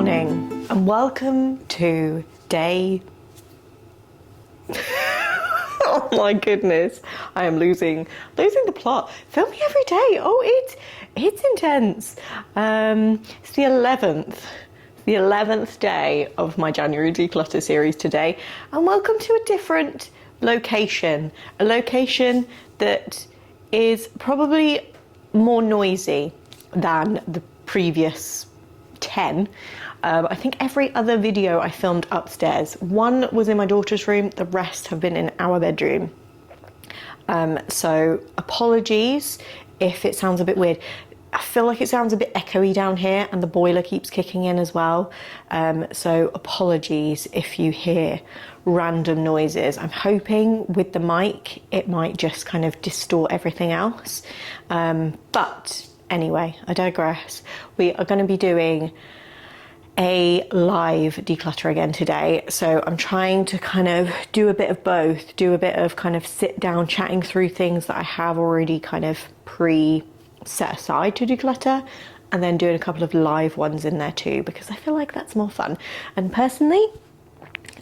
morning and welcome to day... Oh my goodness, I am losing the plot. Filming every day, oh it's intense. It's the 11th day of my January Declutter series today, and welcome to a different location. A location that is probably more noisy than the previous 10. I think every other video I filmed upstairs. One was in my daughter's room, the rest have been in our bedroom. So apologies if it sounds a bit weird. I feel like it sounds a bit echoey down here and the boiler keeps kicking in as well. So apologies if you hear random noises. I'm hoping with the mic it might just kind of distort everything else. But anyway, I digress. We are going to be doing a live declutter again today, so I'm trying to kind of do a bit of both, do a bit of kind of sit down chatting through things that I have already kind of set aside to declutter, and then doing a couple of live ones in there too, because I feel like that's more fun. And personally,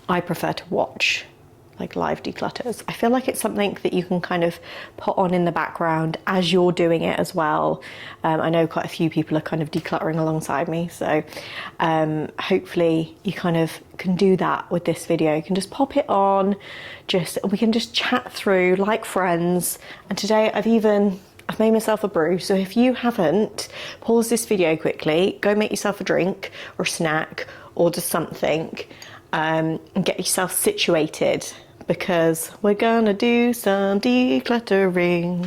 I prefer to watch like live declutters. I feel like it's something that you can kind of put on in the background as you're doing it as well. I know quite a few people are kind of decluttering alongside me, so hopefully you kind of can do that with this video. You can just pop it on, we can just chat through like friends. And today I've made myself a brew, so if you haven't, pause this video quickly, go make yourself a drink or a snack or just something, and get yourself situated, because we're gonna do some decluttering.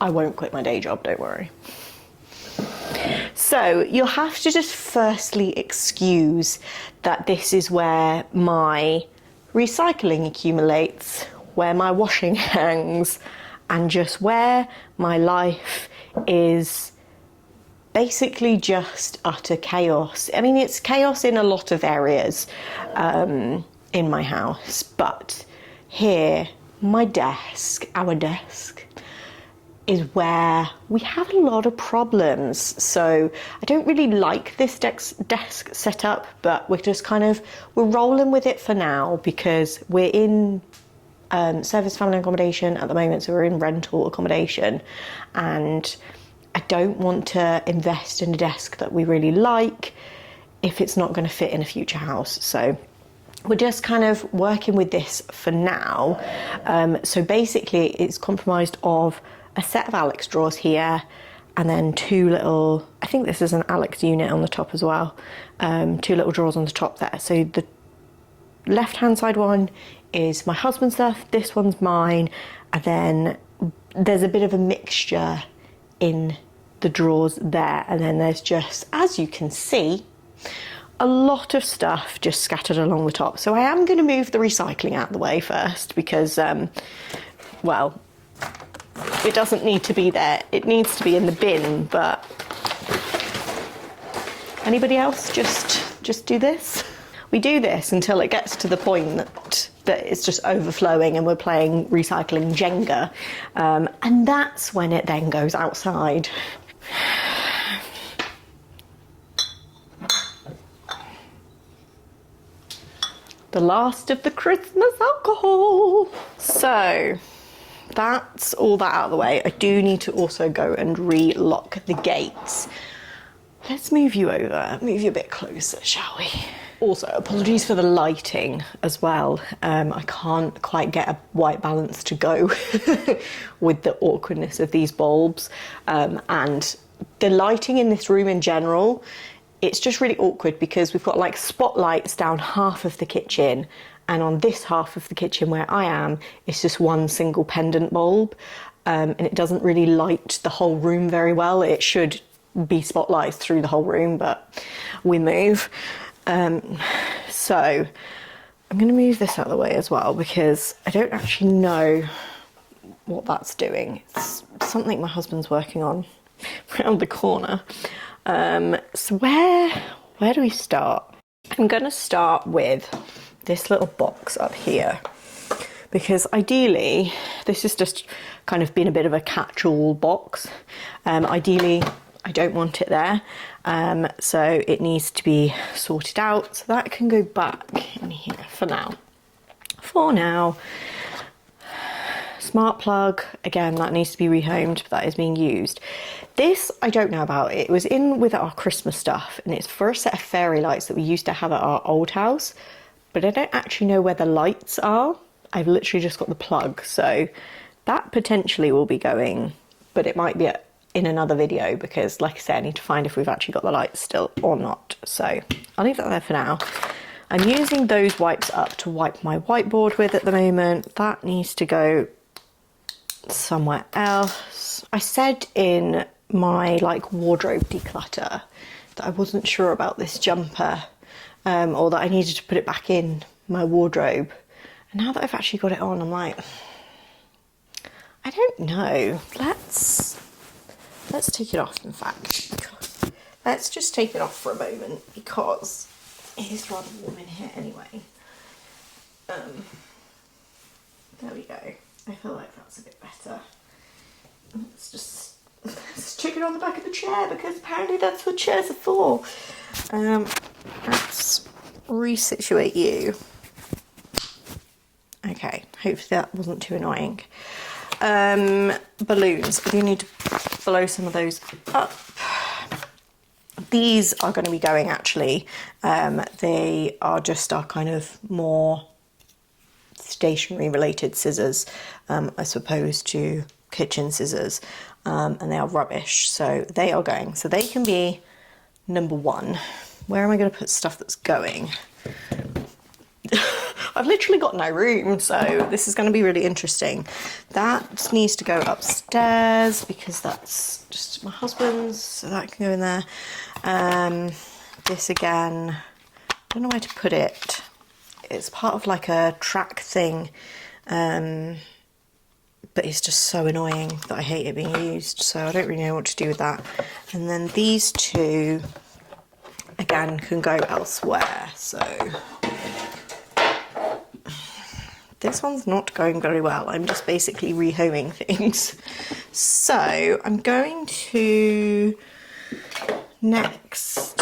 I won't quit my day job, don't worry. So you'll have to just firstly excuse that this is where my recycling accumulates, where my washing hangs, and just where my life is basically just utter chaos. I mean, it's chaos in a lot of areas in my house, but here, my desk, our desk, is where we have a lot of problems. So I don't really like this desk setup, but we're rolling with it for now, because we're in service family accommodation at the moment, so we're in rental accommodation, and I don't want to invest in a desk that we really like if it's not going to fit in a future house. So we're just kind of working with this for now. So basically it's comprised of a set of Alex drawers here, and then two little, I think this is an Alex unit on the top as well, two little drawers on the top there. So the left hand side one is my husband's stuff, this one's mine, and then there's a bit of a mixture in the drawers there, and then there's just, as you can see, a lot of stuff just scattered along the top. So I am going to move the recycling out of the way first, because well, it doesn't need to be there, it needs to be in the bin. But anybody else just do this? We do this until it gets to the point that it's just overflowing and we're playing recycling Jenga, and that's when it then goes outside. The last of the Christmas alcohol. So that's all that out of the way. I do need to also go and re-lock the gates. Let's move you over, move you a bit closer, shall we? Also, apologies for the lighting as well. I can't quite get a white balance to go with the awkwardness of these bulbs. And the lighting in this room in general, it's just really awkward, because we've got like spotlights down half of the kitchen, and on this half of the kitchen where I am, it's just one single pendant bulb, and it doesn't really light the whole room very well. It should be spotlights through the whole room, but we move. So I'm going to move this out of the way as well, because I don't actually know what that's doing. It's something my husband's working on around the corner. So where do we start? I'm going to start with this little box up here, because ideally this has just kind of been a bit of a catch-all box. Ideally I don't want it there. So it needs to be sorted out. So that can go back in here for now. For now. Smart plug, again, that needs to be rehomed, but that is being used. This, I don't know about. It was in with our Christmas stuff, and it's for a set of fairy lights that we used to have at our old house, but I don't actually know where the lights are. I've literally just got the plug, so that potentially will be going, but it might be in another video because, like I said, I need to find if we've actually got the lights still or not. So I'll leave that there for now. I'm using those wipes up to wipe my whiteboard with at the moment. That needs to go somewhere else. I said in my wardrobe declutter that I wasn't sure about this jumper, or that I needed to put it back in my wardrobe. And now that I've actually got it on, I'm like, I don't know. Let's take it off, in fact. Let's just take it off for a moment because it is rather warm in here anyway. There we go. I feel like that's a bit better. Let's stick it on the back of the chair because apparently that's what chairs are for. Let's resituate you. Okay, hopefully that wasn't too annoying. Balloons. I do need to blow some of those up. These are going to be going actually. They are just our kind of more stationery related scissors, as opposed to kitchen scissors, and they are rubbish, so they are going. So they can be number one. Where am I going to put stuff that's going? I've literally got no room, so this is going to be really interesting. That needs to go upstairs because that's just my husband's, so that can go in there. This again, I don't know where to put it. It's part of like a track thing, but it's just so annoying that I hate it being used, so I don't really know what to do with that. And then these two, again, can go elsewhere, so this one's not going very well. I'm just basically rehoming things. So I'm going to next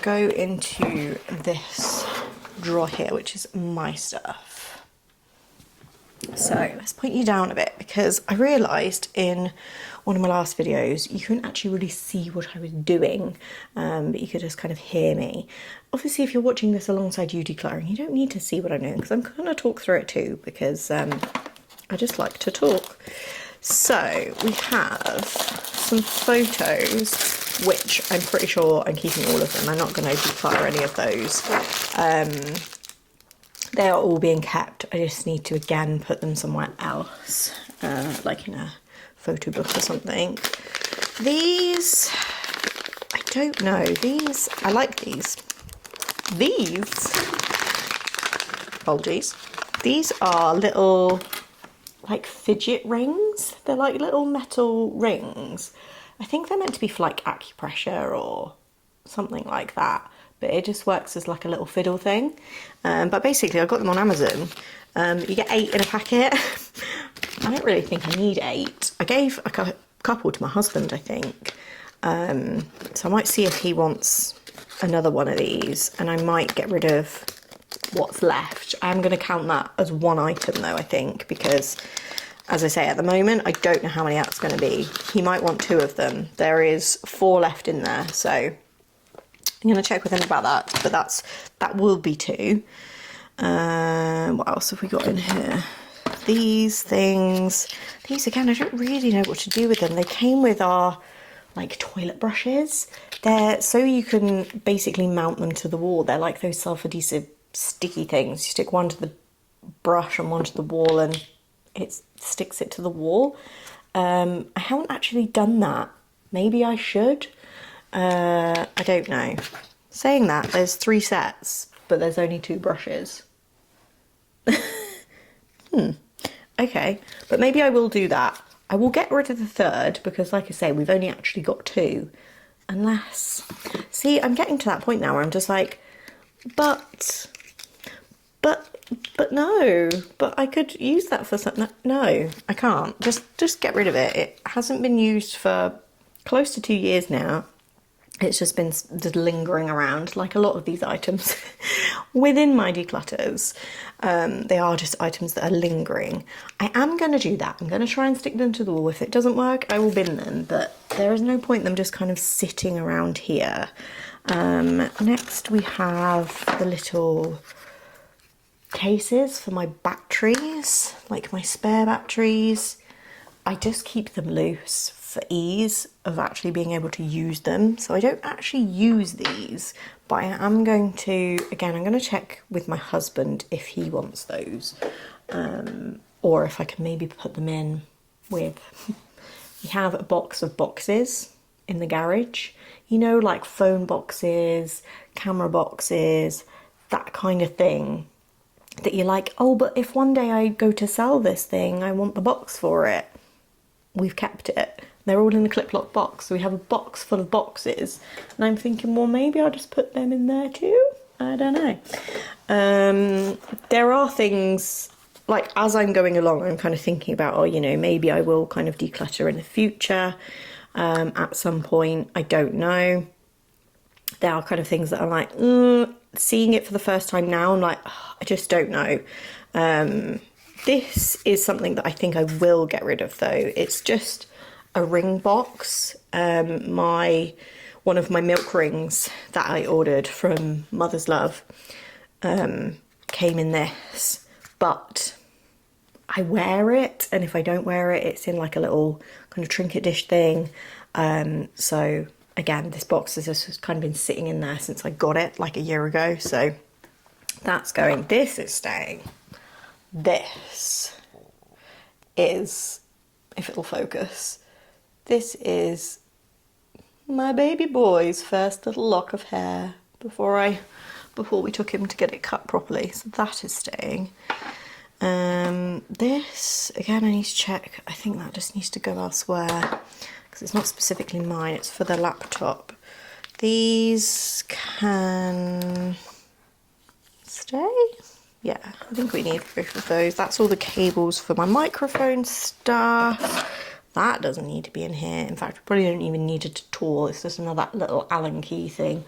go into this drawer here, which is my stuff. So let's point you down a bit because I realised in one of my last videos you couldn't actually really see what I was doing, but you could just kind of hear me. Obviously, if you're watching this alongside you decluttering, you don't need to see what I'm doing because I'm going to talk through it too because I just like to talk. So we have some photos, which I'm pretty sure I'm keeping all of them. I'm not going to declutter any of those. They are all being kept. I just need to again put them somewhere else, like in a photo book or something. These, I don't know. These, I like these. These, apologies. These are little like fidget rings. They're like little metal rings. I think they're meant to be for like acupressure or something like that, but it just works as like a little fiddle thing. But basically I got them on Amazon. You get 8 in a packet. I don't really think I need 8. I gave a couple to my husband, I think. So I might see if he wants another one of these, and I might get rid of what's left. I'm going to count that as one item though, I think, because as I say, at the moment I don't know how many that's going to be. He might want 2 of them. There is 4 left in there, so I'm going to check with him about that, but that will be 2. What else have we got in here? These things, these again, I don't really know what to do with them. They came with our like toilet brushes. They're so you can basically mount them to the wall. They're like those self-adhesive sticky things. You stick one to the brush and one to the wall and it sticks it to the wall. I haven't actually done that. Maybe I should. I don't know. Saying that, there's 3 sets, but there's only 2 brushes. Okay, but maybe I will do that. I will get rid of the 3rd because, like I say, we've only actually got 2. Unless... See, I'm getting to that point now where I'm just like, but no, but I could use that for something. No, I can't. Just get rid of it. It hasn't been used for a close to 2 years now. It's just been just lingering around, like a lot of these items within my declutters. They are just items that are lingering. I am going to do that. I'm going to try and stick them to the wall. If it doesn't work, I will bin them, but there is no point in them just kind of sitting around here. Next we have the little cases for my batteries, like my spare batteries. I just keep them loose for ease of actually being able to use them. So I don't actually use these, but I am going to, again, I'm going to check with my husband if he wants those, or if I can maybe put them in with, we have a box of boxes in the garage, you know, like phone boxes, camera boxes, that kind of thing, that you're like, oh, but if one day I go to sell this thing, I want the box for it. We've kept it. They're all in the clip lock box. So we have a box full of boxes. And I'm thinking, well, maybe I'll just put them in there too. I don't know. There are things, like as I'm going along, I'm kind of thinking about, oh, you know, maybe I will kind of declutter in the future at some point. I don't know. There are kind of things that I'm like, seeing it for the first time now, I'm like, oh, I just don't know. This is something that I think I will get rid of though. It's just a ring box. One of my milk rings that I ordered from Mother's Love came in this, but I wear it, and if I don't wear it, it's in like a little kind of trinket dish thing. So again, this box has just kind of been sitting in there since I got it like a year ago, so that's going. This is staying. This is, if it'll focus, this is my baby boy's first little lock of hair before we took him to get it cut properly, so that is staying. This, again, I need to check. I think that just needs to go elsewhere because it's not specifically mine, it's for the laptop. These can stay. Yeah, I think we need both of those. That's all the cables for my microphone stuff. That doesn't need to be in here. In fact, we probably don't even need it at all. It's just another little Allen key thing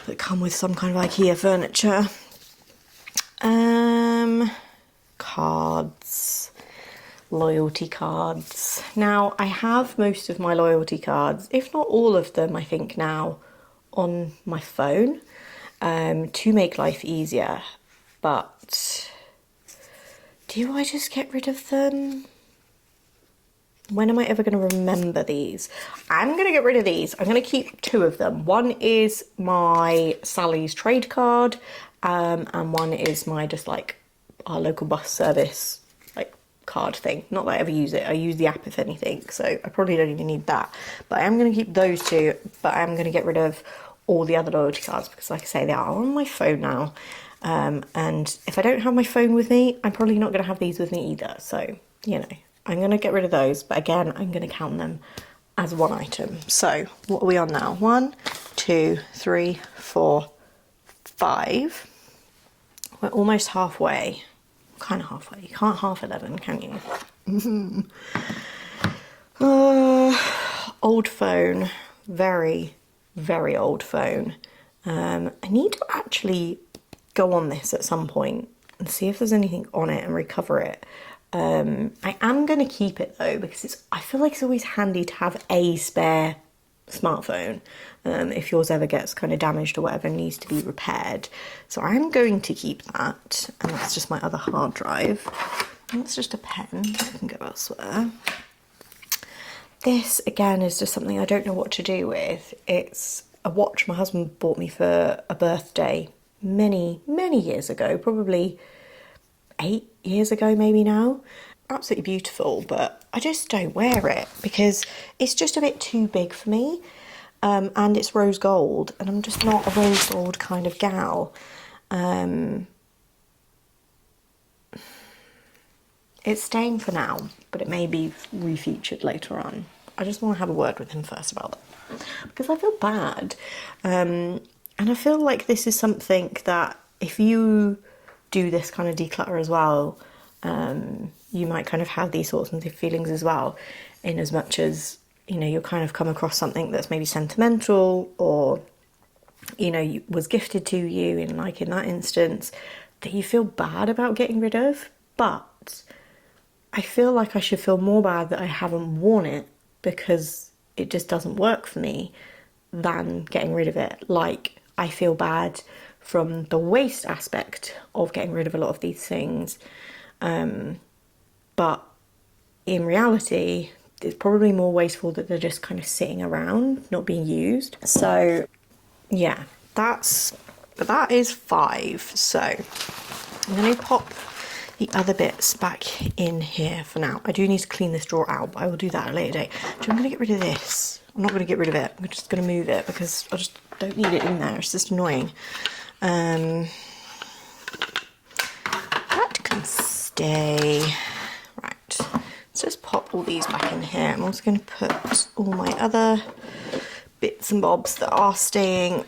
that come with some kind of IKEA furniture. Cards, loyalty cards. Now, I have most of my loyalty cards, if not all of them, I think now, on my phone to make life easier. But do I just get rid of them? When am I ever going to remember these? I'm going to get rid of these. I'm going to keep two of them. One is my Sally's trade card, and one is my just like our local bus service like card thing. Not that I ever use it. I use the app if anything, so I probably don't even need that. But I am going to keep those two, but I'm going to get rid of all the other loyalty cards because, like I say, they are on my phone now. And if I don't have my phone with me, I'm probably not going to have these with me either. So, you know, I'm going to get rid of those. But again, I'm going to count them as one item. So what are we on now? 1, 2, 3, 4, 5. We're almost halfway. Kind of halfway. You can't half 11, can you? Old phone. Very, very old phone. I need to actually go on this at some point and see if there's anything on it and recover it. I am going to keep it though because I feel like it's always handy to have a spare smartphone if yours ever gets kind of damaged or whatever and needs to be repaired. So I'm going to keep that, and that's just my other hard drive. And that's just a pen that can go elsewhere. This again is just something I don't know what to do with. It's a watch my husband bought me for a birthday many years ago, probably 8 years ago maybe now. Absolutely beautiful, but I just don't wear it because it's just a bit too big for me, and it's rose gold and I'm just not a rose gold kind of gal. It's staying for now, but it may be refeatured later on. I just want to have a word with him first about that because I feel bad. And I feel like this is something that if you do this kind of declutter as well, you might kind of have these sorts of feelings as well, in as much as you know, you'll kind of come across something that's maybe sentimental or, you know, was gifted to you in like in that instance that you feel bad about getting rid of. But I feel like I should feel more bad that I haven't worn it because it just doesn't work for me than getting rid of it. Like, I feel bad from the waste aspect of getting rid of a lot of these things. But in reality, it's probably more wasteful that they're just kind of sitting around, not being used. So yeah, that is 5. So I'm going to pop the other bits back in here for now. I do need to clean this drawer out, but I will do that at a later date. So I'm going to get rid of this. I'm not going to get rid of it. I'm just going to move it because I just don't need it in there. It's just annoying. That can stay. Right. Let's just pop all these back in here. I'm also going to put all my other bits and bobs that are staying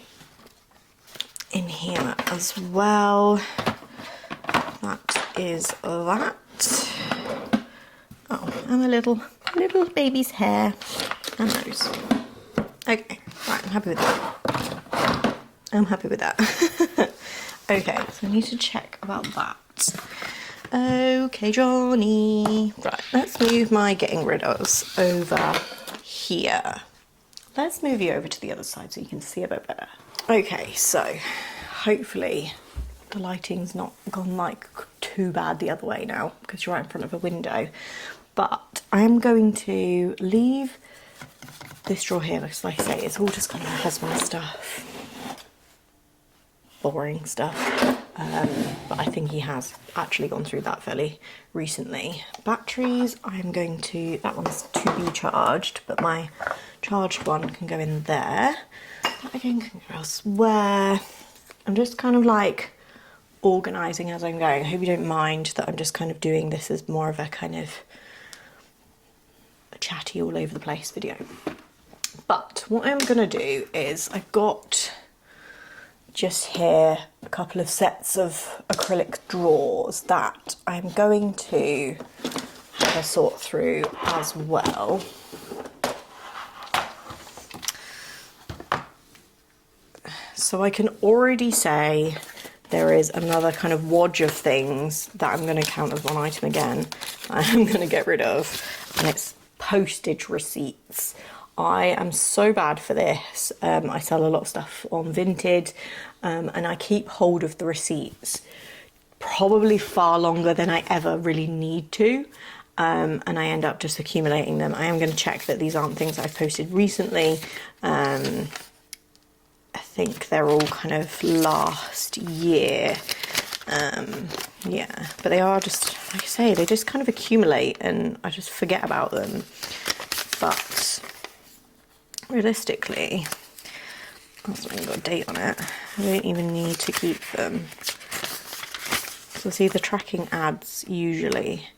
in here as well. That is that. Oh, and a little baby's hair and nose. Okay, right, I'm happy with that. I'm happy with that. Okay, so I need to check about that. Okay, Johnny. Right, let's move my getting rid ofs over here. Let's move you over to the other side so you can see a bit better. Okay, so hopefully the lighting's not gone like too bad the other way now because you're right in front of a window. But I'm going to leave this drawer here because, like I say, it's all just kind of my husband's stuff. Boring stuff. But I think he has actually gone through that fairly recently. Batteries, I'm going to, that one's to be charged, but my charged one can go in there. That again can go elsewhere. I'm just kind of like organising as I'm going. I hope you don't mind that I'm just kind of doing this as more of a kind of a chatty all over the place video. But what I'm going to do is I've got just here a couple of sets of acrylic drawers that I'm going to have a sort through as well. So I can already say there is another kind of wodge of things that I'm going to count as one item again. I'm going to get rid of, and it's postage receipts. I am so bad for this. I sell a lot of stuff on Vinted, and I keep hold of the receipts probably far longer than I ever really need to, and I end up just accumulating them. I am going to check that these aren't things I've posted recently. I think they're all kind of last year. Yeah, but they are just, like I say, they just kind of accumulate and I just forget about them. But realistically, that's not even got a date on it. I don't even need to keep them. So see, the tracking ads usually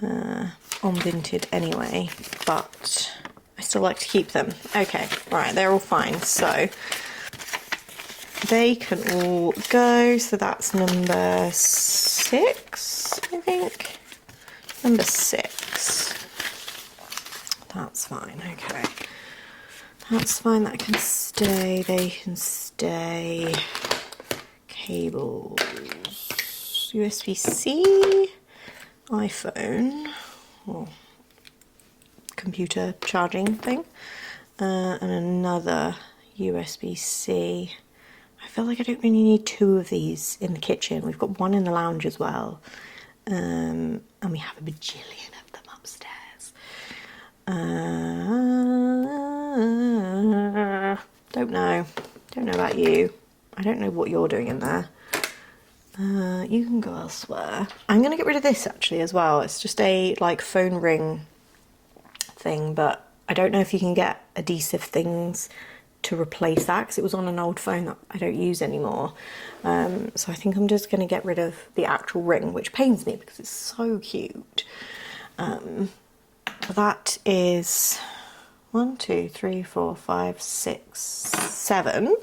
on Vinted anyway, but I still like to keep them. Okay, right, they're all fine. So they can all go. So that's number 6, I think. Number 6. That's fine, okay. That's fine, that can stay, they can stay. Cables, USB-C, iPhone, or computer charging thing, and another USB-C. I feel like I don't really need 2 of these in the kitchen. We've got one in the lounge as well, and we have a bajillion of them upstairs. Don't know about you. I don't know what you're doing in there. You can go elsewhere. I'm gonna get rid of this actually as well. It's just a like phone ring thing, but I don't know if you can get adhesive things to replace that because it was on an old phone that I don't use anymore. So I think I'm just gonna get rid of the actual ring, which pains me because it's so cute. That is 1, 2, 3, 4, 5, 6, 7.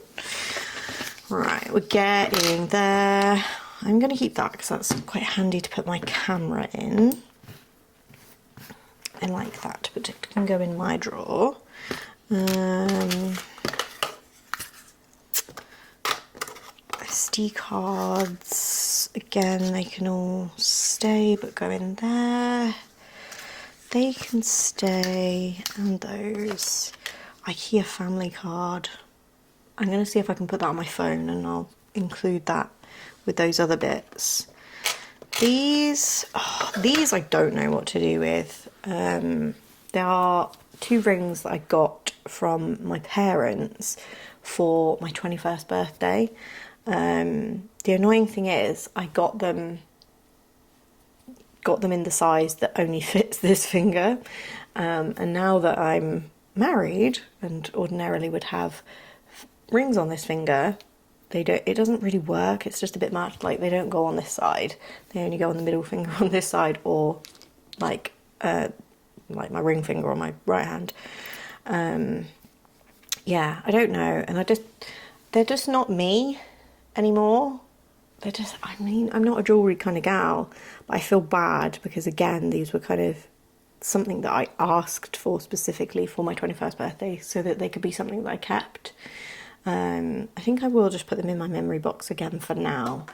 Right, we're getting there. I'm going to keep that because that's quite handy to put my camera in. I like that, but it can go in my drawer. SD cards, again, they can all stay but go in there. They can stay, and those IKEA family card. I'm going to see if I can put that on my phone and I'll include that with those other bits. These I don't know what to do with. There are 2 rings that I got from my parents for my 21st birthday. The annoying thing is I got them in the size that only fits this finger, and now that I'm married and ordinarily would have rings on this finger, it doesn't really work. It's just a bit much. Like, they don't go on this side, they only go on the middle finger on this side, or like my ring finger on my right hand. Yeah, I don't know, and they're just not me anymore. I'm not a jewellery kind of gal, but I feel bad because, again, these were kind of something that I asked for specifically for my 21st birthday so that they could be something that I kept. I think I will just put them in my memory box again for now.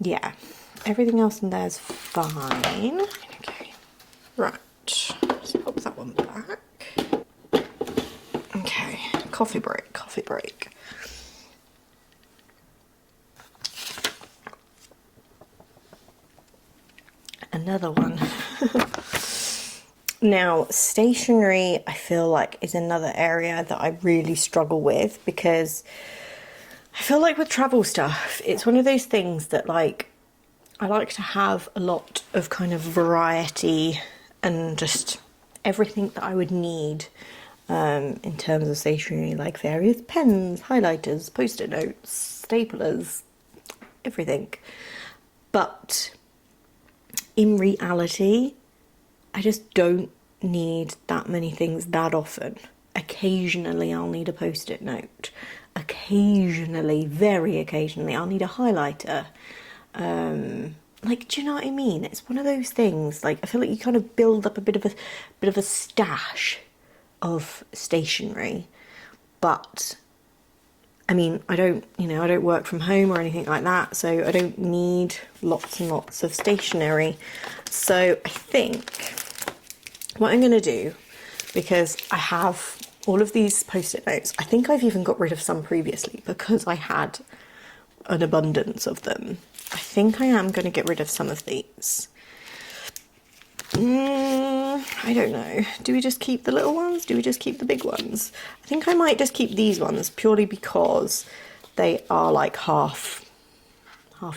Yeah, everything else in there is fine. Okay, right, let's pop that one back. Okay, coffee break. Another one. Now, stationery, I feel like, is another area that I really struggle with, because I feel like with travel stuff, it's one of those things that, like, I like to have a lot of kind of variety and just everything that I would need in terms of stationery, like various pens, highlighters, post-it notes, staplers, everything. But in reality, I just don't need that many things that often. Occasionally I'll need a post-it note. Occasionally, very occasionally, I'll need a highlighter. Like, do you know what I mean? It's one of those things, like, I feel like you kind of build up a bit of a stash of stationery. But I mean, I don't work from home or anything like that, so I don't need lots and lots of stationery. So I think what I'm going to do, because I have all of these post-it notes, I think I've even got rid of some previously because I had an abundance of them. I think I am going to get rid of some of these. I don't know. Do we just keep the little ones? Do we just keep the big ones? I think I might just keep these ones purely because they are like half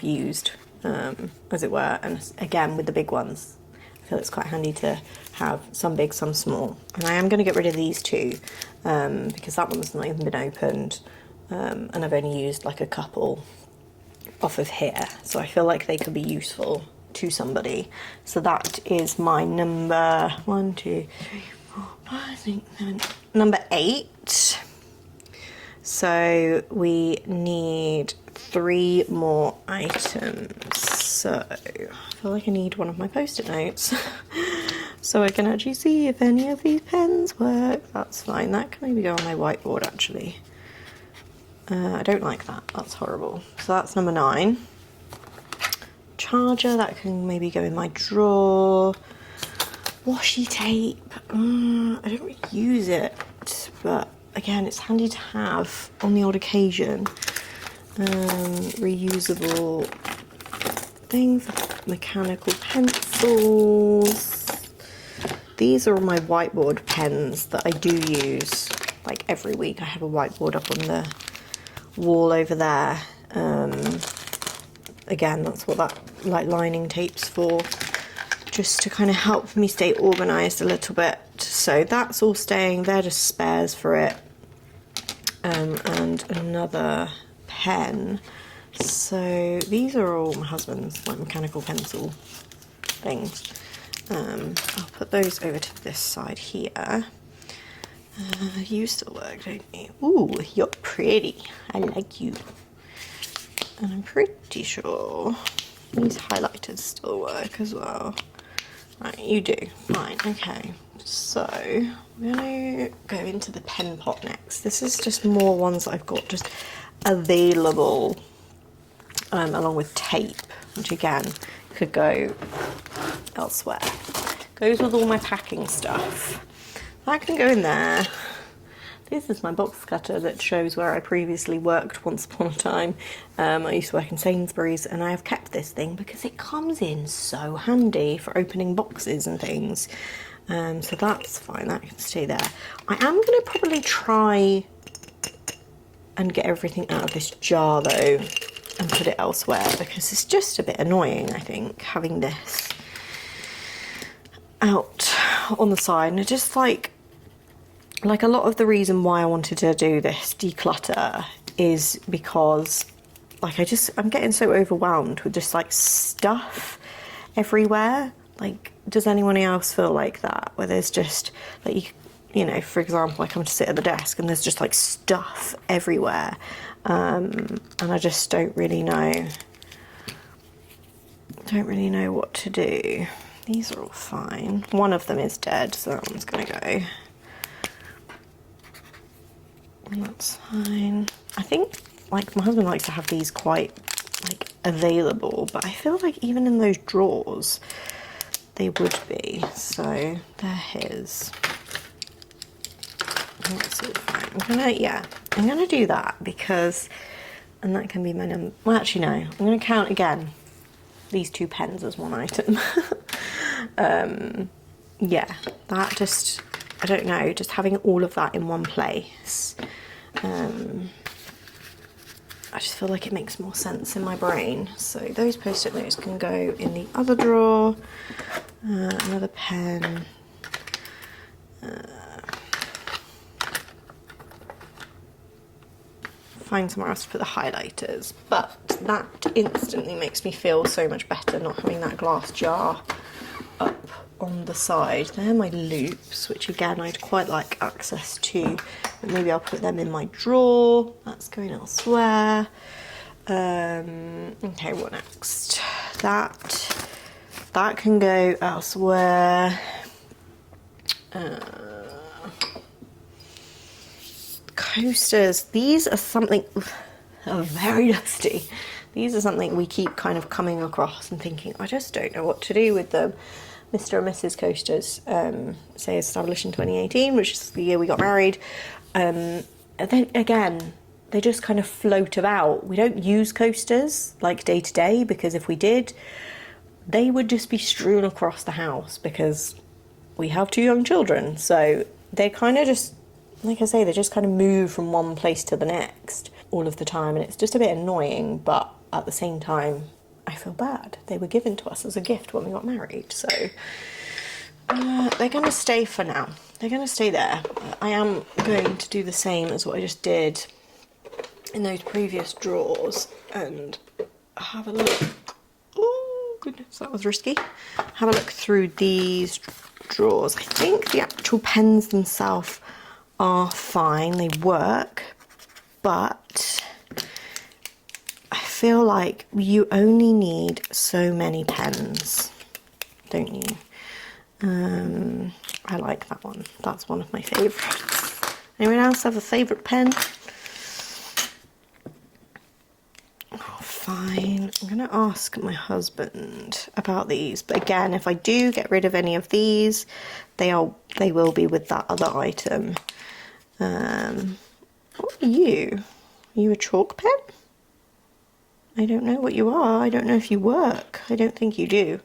used, as it were. And again, with the big ones, I feel it's quite handy to have some big, some small. And I am going to get rid of these 2 because that one's not even been opened, and I've only used like a couple off of here. So I feel like they could be useful to somebody. So that is my number 1, 2, 3, 4, 5, 6, 7, number 8. So we need 3 more items. So I feel like I need one of my post-it notes so I can actually see if any of these pens work. That's fine. That can maybe go on my whiteboard, actually. I don't like that. That's horrible. So that's number 9. Charger, that can maybe go in my drawer. Washi tape, I don't really use it, but again, it's handy to have on the odd occasion. Reusable things, mechanical pencils. These are my whiteboard pens that I do use like every week. I have a whiteboard up on the wall over there. Again, that's what that like lining tape's for, just to kind of help me stay organised a little bit. So that's all staying, they're just spares for it. And another pen. So these are all my husband's like mechanical pencil things. I'll put those over to this side here. You still work, don't you? Ooh, you're pretty. I like you. And I'm pretty sure these highlighters still work as well. Right, you do. Fine, okay. So, I'm gonna go into the pen pot next. This is just more ones that I've got just available, along with tape, which again, could go elsewhere. Goes with all my packing stuff. That can go in there. This is my box cutter that shows where I previously worked once upon a time. I used to work in Sainsbury's, and I have kept this thing because it comes in so handy for opening boxes and things. So that's fine, that can stay there. I am going to probably try and get everything out of this jar though and put it elsewhere, because it's just a bit annoying, I think, having this out on the side. And it just like a lot of the reason why I wanted to do this declutter is because like I'm getting so overwhelmed with just like stuff everywhere. Like, does anyone else feel like that, where there's just like, you know, for example, I come to sit at the desk and there's just like stuff everywhere, and I just don't really know what to do. These are all fine. One of them is dead, so that one's gonna go. And that's fine. I think like my husband likes to have these quite like available, but I feel like even in those drawers they would be, so they're his. That's all fine. I'm gonna do that because, and that can be my number. Well, actually no, I'm gonna count again these 2 pens as one item. Yeah, that just, I don't know, just having all of that in one place. I just feel like it makes more sense in my brain. So those post-it notes can go in the other drawer. Another pen. Find somewhere else to put the highlighters. But that instantly makes me feel so much better not having that glass jar up on the side. They're my loops, which again I'd quite like access to, but maybe I'll put them in my drawer. That's going elsewhere. Okay, what next? That can go elsewhere. Coasters, these are something, are very dusty. These are something we keep kind of coming across and thinking, I just don't know what to do with them. Mr. and Mrs. Coasters, say established in 2018, which is the year we got married. And then again, they just kind of float about. We don't use coasters like day to day, because if we did, they would just be strewn across the house because we have 2 young children. So they kind of just, like I say, they just kind of move from one place to the next all of the time. And it's just a bit annoying, but at the same time, I feel bad. They were given to us as a gift when we got married. So they're going to stay for now. They're going to stay there. I am going to do the same as what I just did in those previous drawers and have a look. Oh goodness, that was risky. Have a look through these drawers. I think the actual pens themselves are fine. They work, but I feel like you only need so many pens, don't you? I like that one. That's one of my favourites. Anyone else have a favourite pen? Oh, fine. I'm going to ask my husband about these. But again, if I do get rid of any of these, they will be with that other item. What are you? Are you a chalk pen? I don't know what you are. I don't know if you work. I don't think you do.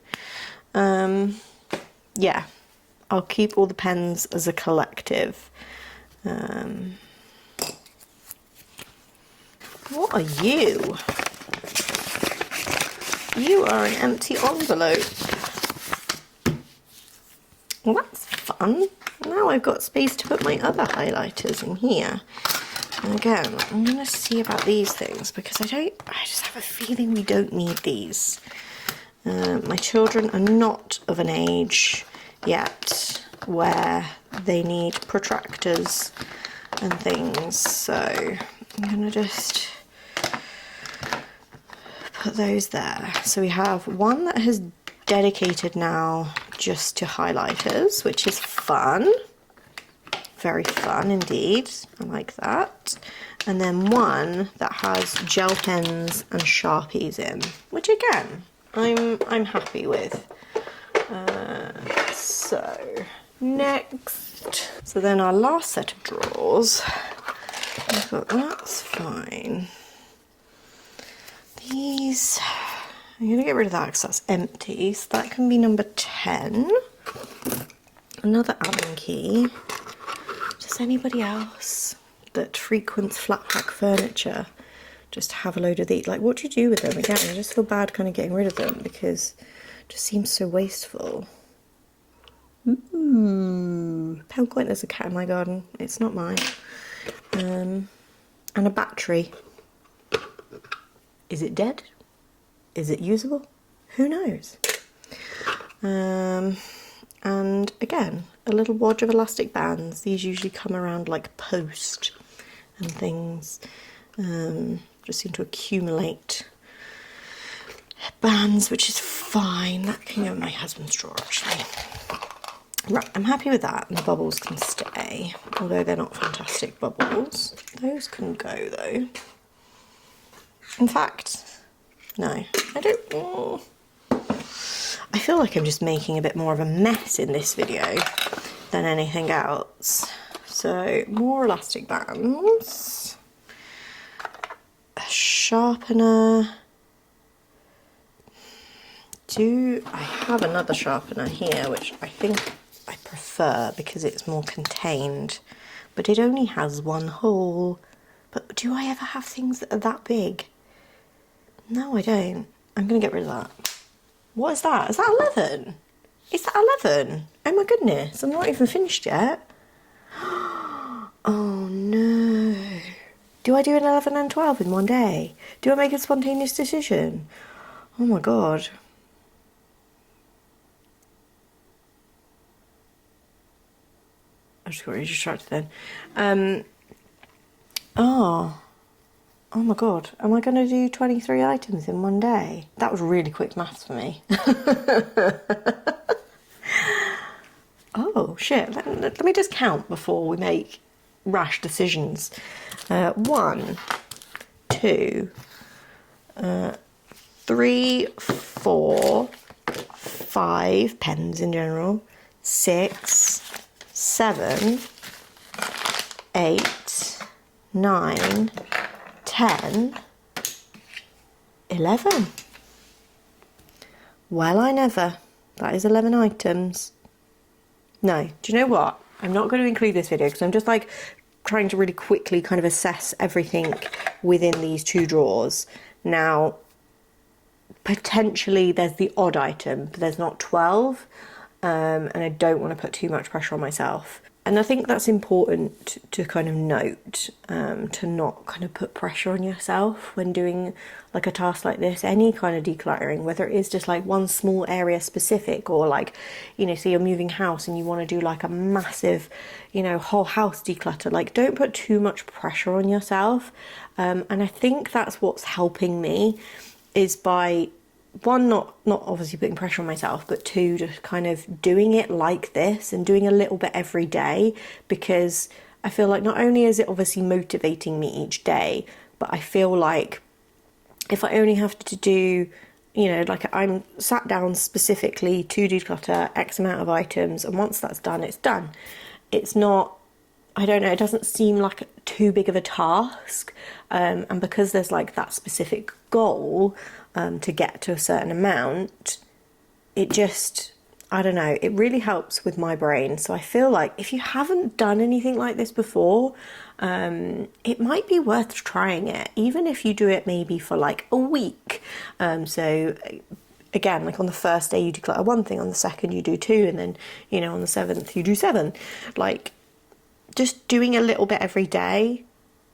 Yeah, I'll keep all the pens as a collective. What are you? You are an empty envelope. Well, that's fun. Now I've got space to put my other highlighters in here. And again, I'm going to see about these things because I just have a feeling we don't need these. My children are not of an age yet where they need protractors and things, so I'm going to just put those there. So we have one that has dedicated now just to highlighters, which is fun. Very fun indeed. I like that. And then one that has gel pens and Sharpies in, which again, I'm happy with. So next, so then our last set of drawers, I thought that's fine. These, I'm gonna get rid of that because that's empty, so that can be number 10. Another Allen key. Does anybody else that frequents flat pack furniture just have a load of these? Like, what do you do with them? Again, I just feel bad kind of getting rid of them because it just seems so wasteful. Ooh, Pelcoin, there's a cat in my garden. It's not mine. And a battery. Is it dead? Is it usable? Who knows? And again, a little wad of elastic bands. These usually come around like post and things. Just seem to accumulate bands, which is fine. That can go in my husband's drawer, actually. Right, I'm happy with that, and the bubbles can stay, although they're not fantastic bubbles. Those can go, though. In fact, no, I don't... Oh. I feel like I'm just making a bit more of a mess in this video than anything else. So, more elastic bands. A sharpener. I have another sharpener here, which I think I prefer because it's more contained, but it only has one hole. But do I ever have things that are that big? No, I don't. I'm going to get rid of that. What is that? Is that 11? Is that 11? Oh my goodness, I'm not even finished yet. Oh no. Do I do an 11 and 12 in one day? Do I make a spontaneous decision? Oh my god. I just got really distracted then. Oh my god, am I going to do 23 items in one day? That was really quick maths for me. Oh shit, let me just count before we make rash decisions. 1, 2, 3, 4, 5 pens in general, 6, 7, 8, 9, 10, 11. Well, I never. That is 11 items. No, do you know what? I'm not going to include this video because I'm just like trying to really quickly kind of assess everything within these two drawers. Now, potentially there's the odd item, but there's not 12. And I don't want to put too much pressure on myself. And I think that's important to kind of note, to not kind of put pressure on yourself when doing like a task like this, any kind of decluttering, whether it is just like one small area specific or like, you know, say you're moving house and you want to do like a massive, you know, whole house declutter. Like, don't put too much pressure on yourself. And I think that's what's helping me is by one, not obviously putting pressure on myself, but two, just kind of doing it like this and doing a little bit every day, because I feel like not only is it obviously motivating me each day, but I feel like if I only have to do, you know, like I'm sat down specifically to declutter X amount of items, and once that's done, it's done. It's not, I don't know, it doesn't seem like too big of a task. And because there's like that specific goal, to get to a certain amount, it just, I don't know, it really helps with my brain. So I feel like if you haven't done anything like this before, it might be worth trying it, even if you do it maybe for like a week. So again, like on the first day you declutter one thing, on the second you do 2, and then, you know, on the 7th you do 7. Like, just doing a little bit every day,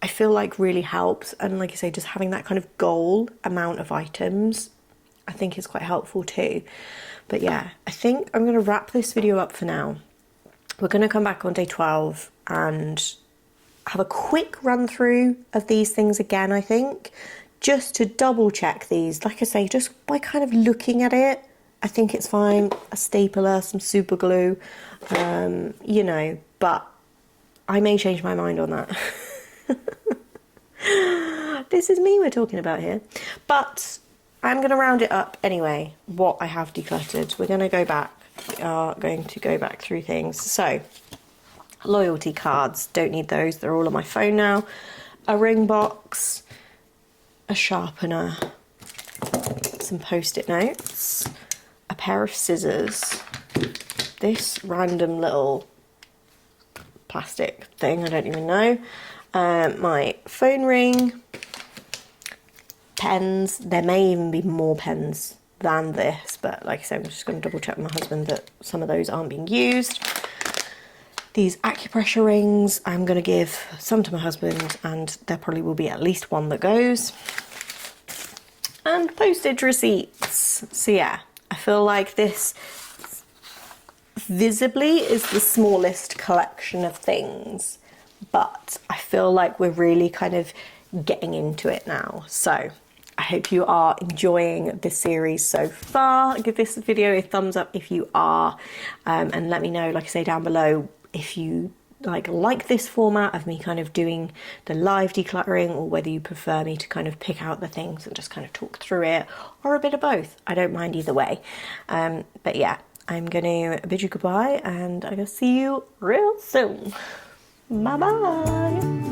I feel like really helps. And like I say, just having that kind of goal amount of items, I think is quite helpful too. But yeah, I think I'm going to wrap this video up for now. We're going to come back on day 12 and have a quick run through of these things again, I think, just to double check these. Like I say, just by kind of looking at it, I think it's fine. A stapler, some super glue, you know, but I may change my mind on that. This is me we're talking about here. But I'm going to round it up anyway, what I have decluttered. We're going to go back. We are going to go back through things. So, loyalty cards. Don't need those. They're all on my phone now. A ring box. A sharpener. Some post-it notes. A pair of scissors. This random little plastic thing, I don't even know. My phone ring. Pens. There may even be more pens than this, but like I said, I'm just going to double check with my husband that some of those aren't being used. These acupressure rings, I'm going to give some to my husband, and there probably will be at least one that goes. And postage receipts. So yeah, I feel like this visibly is the smallest collection of things, but I feel like we're really kind of getting into it now. So I hope you are enjoying this series so far. Give this video a thumbs up if you are, and let me know, like I say, down below if you like this format of me kind of doing the live decluttering, or whether you prefer me to kind of pick out the things and just kind of talk through it, or a bit of both. I don't mind either way. But yeah, I'm going to bid you goodbye, and I will see you real soon. Bye bye.